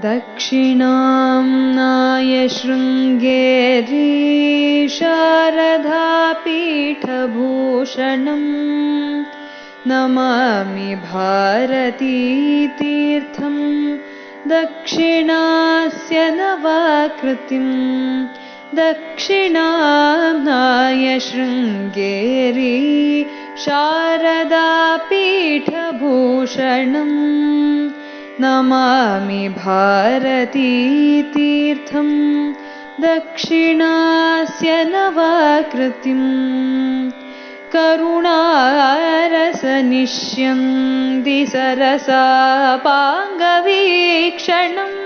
दक्षिणाम्नाय शृङ्गेरी शारदापीठभूषणम् नमामि भारतीतीर्थं दक्षिणास्य नवाकृतिम् दक्षिणाम्नाय शृङ्गेरी शारदापीठभूषणम् नमामि भारतीतीर्थं दक्षिणास्य नवाकृतिम् करुणारसनिष्यन्ति सरसापाङ्गवीक्षणम्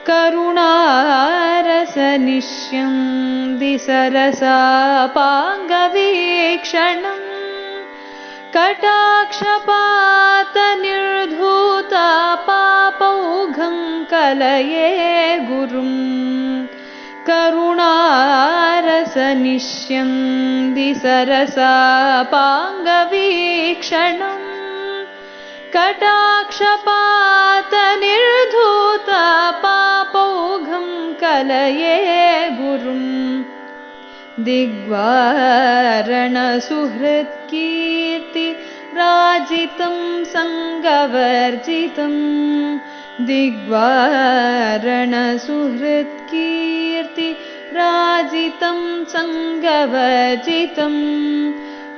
करुणारसनिष्यन्ति सरसापाङ्गवीक्षणम् कटाक्षपातनिर्धूतापापौघं कलये गुरुम् करुणारसनिष्यन्ति सरसापाङ्गवीक्षणम् कटाक्षपातनिर्धूतापापौघं कलये गुरुम् दिग्वारणसुहृत्कीर्ति राजितं सङ्गवर्जितं दिग्वारणसुहृत्कीर्ति राजितं सङ्गवर्जितं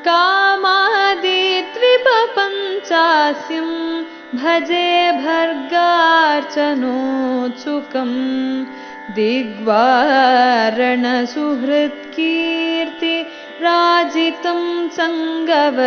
कामादिद्विपपञ्चास्यं भजे भर्गार्चनोत्सुकम् दिग्वारणसुहृत्कीर्ति राजितं सङ्गवर्जितम्